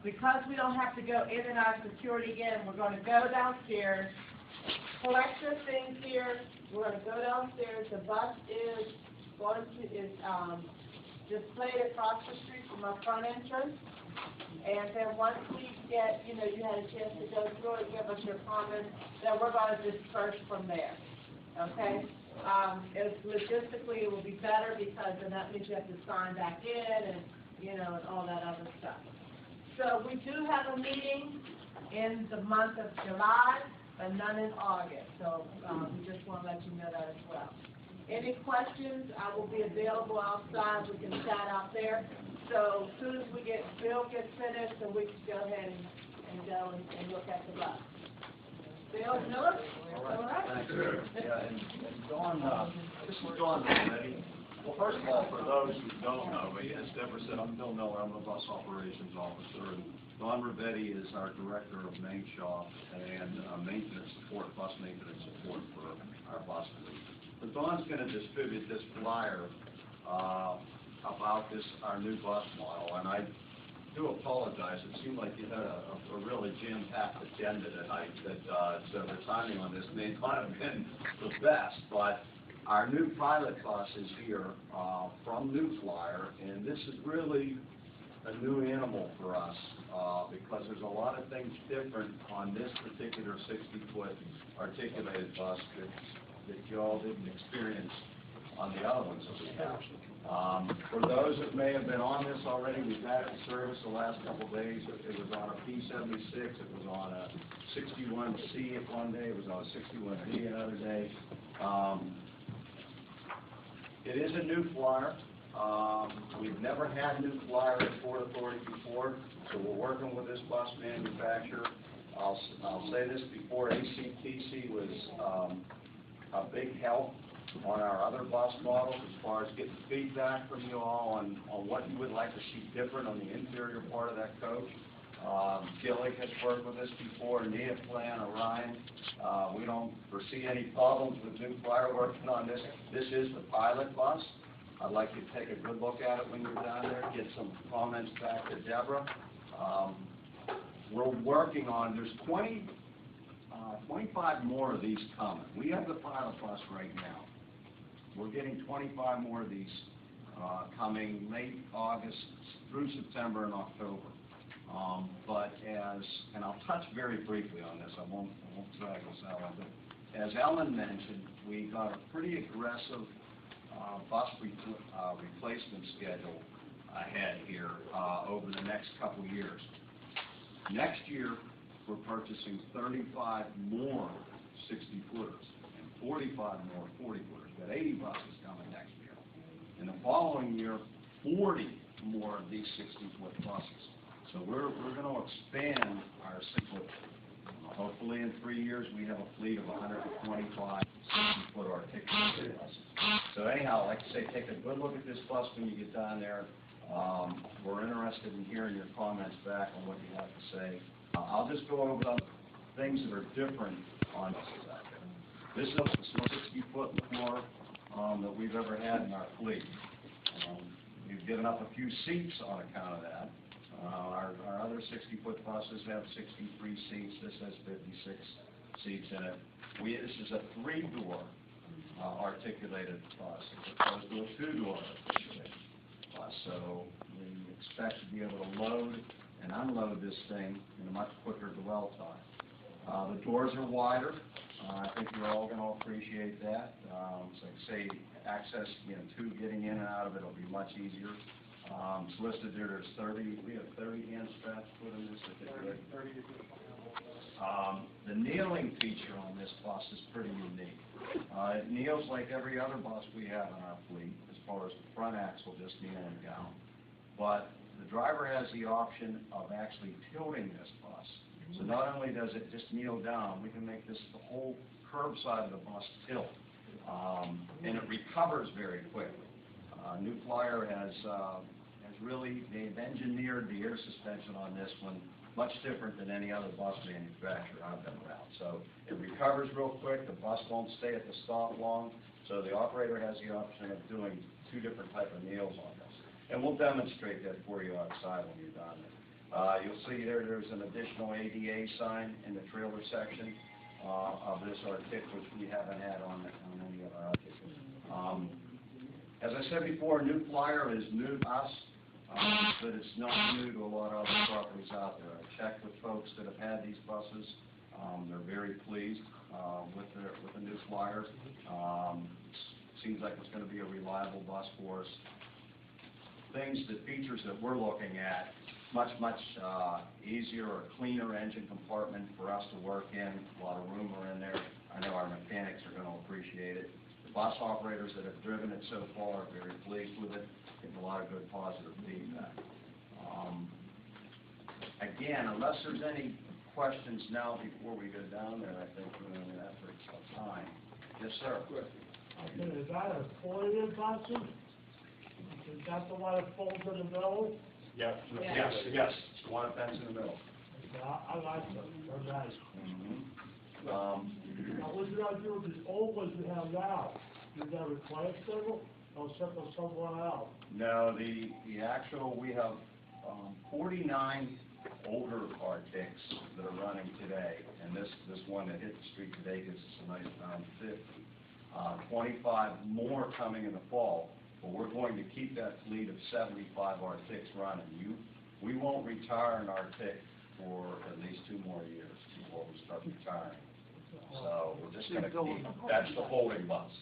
Because we don't have to go in and out of security again, we're going to go downstairs, collect your things here. We're going to go downstairs. The bus is displayed across the street from our front entrance. And then once we get, you had a chance to go through it, give us your comments, then we're going to disperse from there. Okay? Logistically, it will be better because then that means you have to sign back in and, and all that other stuff. So we do have a meeting in the month of July, but none in August. So we just want to let you know that as well. Any questions? I will be available outside. We can chat out there. So as soon as Bill gets finished, then we can go ahead and go and look at the bus. Bill Miller? All right. Thank you. Yeah, and Dawn, this is Dawn Rivetti. Well, first of all, for those who don't know me, as Deborah said, I'm Bill Miller. I'm the bus operations officer. And Dawn Rivetti is our director of main shop and maintenance support, bus maintenance support for our bus fleet. So Dawn's going to distribute this flyer about our new bus model, and I do apologize. It seemed like you had a really jam-packed agenda tonight, so the timing on this may not have been the best, but our new pilot bus is here from New Flyer, and this is really a new animal for us because there's a lot of things different on this particular 60-foot articulated bus that you all didn't experience on the other ones that we have. For those that may have been on this already, we've had it in service the last couple of days. It was on a P76, it was on a 61C one day, it was on a 61D another day. It is a New Flyer. We've never had New Flyer at Port Authority before, so we're working with this bus manufacturer. I'll say this before, ACTC was a big help on our other bus models as far as getting feedback from you all on what you would like to see different on the interior part of that coach. Gillig has worked with us before, Nia Plan, Orion. We don't foresee any problems with New Flyer working on this. This is the pilot bus. I'd like you to take a good look at it when you're down there, get some comments back to Deborah. We're working on, there's 25 more of these coming. We have the pilot bus right now. We're getting 25 more of these coming late August through September and October. And I'll touch very briefly on this, I won't drag this out, but as Ellen mentioned, we got a pretty aggressive bus replacement schedule ahead here over the next couple years. Next year, we're purchasing 35 more 60-footers and 45 more 40-footers. We've got 80 buses coming next year. In the following year, 40 more of these 60-foot buses. So we're going to expand our 60-foot. Hopefully in 3 years we have a fleet of 125 60-foot articulated buses. So anyhow, like I say, take a good look at this bus when you get down there. We're interested in hearing your comments back on what you have to say. I'll just go over the things that are different on buses out there. This is the 60-foot more that we've ever had in our fleet. We've given up a few seats on account of that. Our other 60-foot buses have 63 seats. This has 56 seats in it. This is a 3-door articulated bus as opposed to a 2-door articulated bus. So we expect to be able to load and unload this thing in a much quicker dwell time. The doors are wider. I think you're all going to appreciate that. So like I say, access, to getting in and out of it will be much easier. It's listed there, there's 30, we have 30 hand straps put in this. 30. The kneeling feature on this bus is pretty unique. It kneels like every other bus we have in our fleet, as far as the front axle just kneeling down. But the driver has the option of actually tilting this bus. So not only does it just kneel down, we can make this the whole curb side of the bus tilt. And it recovers very quickly. New Flyer has really, they've engineered the air suspension on this one much different than any other bus manufacturer I've been around. So it recovers real quick, the bus won't stay at the stop long, so the operator has the option of doing 2 different type of kneels on this. And we'll demonstrate that for you outside when you're done there. You'll see there's an additional ADA sign in the trailer section of this Arctic, which we haven't had on any of our Arctics. As I said before, New Flyer is new to us, but it's not new to a lot of other properties out there. I checked with folks that have had these buses. They're very pleased with the New Flyer. Seems like it's going to be a reliable bus for us. Features that we're looking at, much easier or cleaner engine compartment for us to work in, a lot of room in there. I know our mechanics are going to appreciate it. The bus operators that have driven it so far are very pleased with it, getting a lot of good positive feedback. Again, unless there's any questions now before we go down there, I think we're going to have to take some time. Yes, sir. Okay, is that a four-wheel buses? Is that the one that folds in the middle? Yes, the one fence in the middle. Yeah, I like them, they're nice. Mm-hmm. Now, what you gotta do with these old ones you have now? You gotta replace them, or send them somewhere else? No, the actual, we have 49 older Arctics that are running today, and this one that hit the street today gives us a nice round 50. 25 more coming in the fall, but we're going to keep that fleet of 75 Arctics running. We won't retire an Arctic for at least 2 more years before we start retiring. So we're just going to keep, that's the holding bus.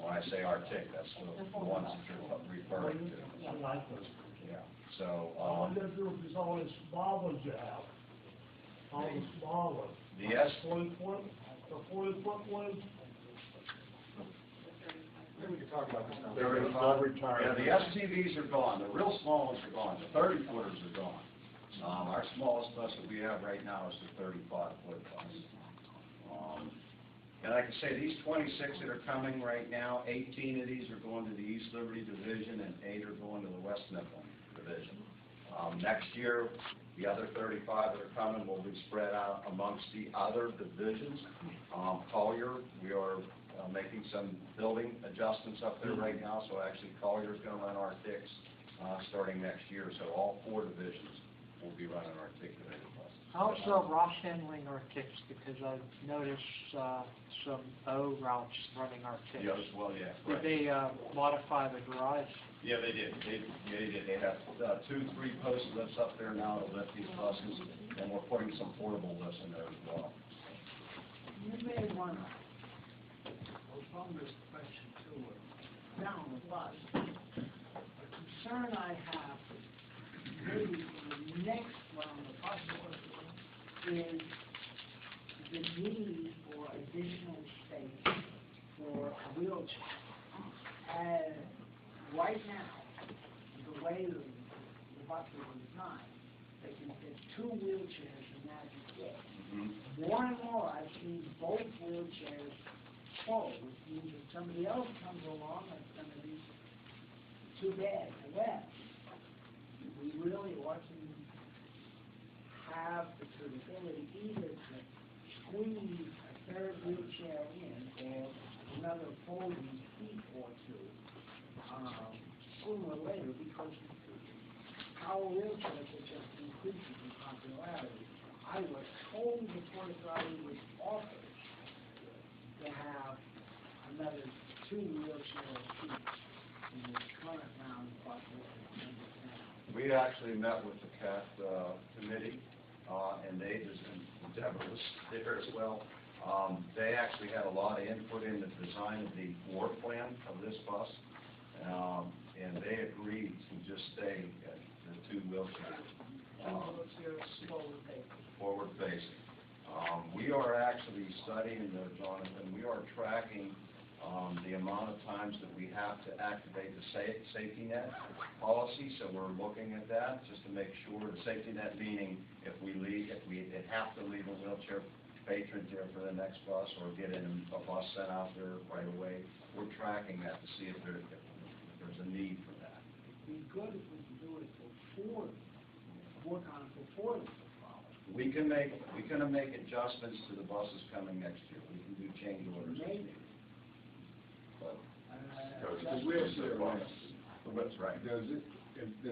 When I say Arctic, that's the ones that you're referring to. I like those. Yeah, so, What you gonna do with these all these small ones you have? All the small ones? the S, 40-foot, the 40-foot ones? Maybe we could talk about this now. yeah, the STVs are gone, the real small ones are gone, the 30-footers are gone. Our smallest bus that we have right now is the 35-foot bus. And I can say these 26 that are coming right now, 18 of these are going to the East Liberty Division and 8 are going to the West Mifflin Division. Next year, the other 35 that are coming will be spread out amongst the other divisions. Collier, we are making some building adjustments up there right now, so actually Collier's going to run Arctics starting next year, so all 4 divisions will be running articulated buses. How's Ross handling Arctics? Because I've noticed some O routes running Arctics. Yeah, well, yeah. Did they modify the garage? Yeah, they did. They did. They have 2, 3 post lifts up there now to lift these buses, and we're putting some portable lifts in there as well. You may want to postpone this question to down the bus. The concern I have, maybe for the next round of buses, is the need for additional space for a wheelchair. Right now, the way the buses are designed, they can fit 2 wheelchairs in that fit. More and more, I've seen both wheelchairs full, which means if somebody else comes along, it's going to be too bad for them. We really ought to have the capability either to squeeze a 3rd wheelchair in or another folding seat or 2 sooner or later, because our wheelchairs are just increasing in popularity. I was told the Port Authority was offered to have another 2 wheelchair seats in this current round of buses. We actually met with the CAT committee, and they just, Deborah was there as well. They actually had a lot of input in the design of the floor plan of this bus, and they agreed to just stay at the 2 wheelchairs. Forward facing. We are actually studying, Jonathan, we are tracking the amount of times that we have to activate the safety net policy, so we're looking at that just to make sure the safety net, meaning if we have to leave a wheelchair patron there for the next bus or get in a bus sent out there right away, we're tracking that to see if there's a need for that. It'd be good if we could do it before, work on it before the problem. We can make adjustments to the buses coming next year. We can do change orders. Maybe. But The wheelchair, that's right. does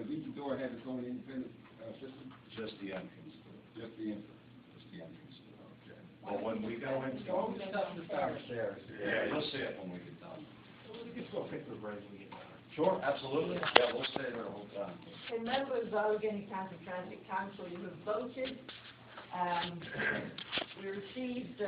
each door door-to-door has its own independent, system? Just the entrance to it, Just the entrance? just the entrance to it, okay. But when we go into. All the stuff is downstairs. Yeah, you'll see it when we get done. We can still pick the brains when we get there. Sure, absolutely. Yeah, we'll stay there the whole time. Okay, members of Allegheny County Transit Council, you have voted. We received,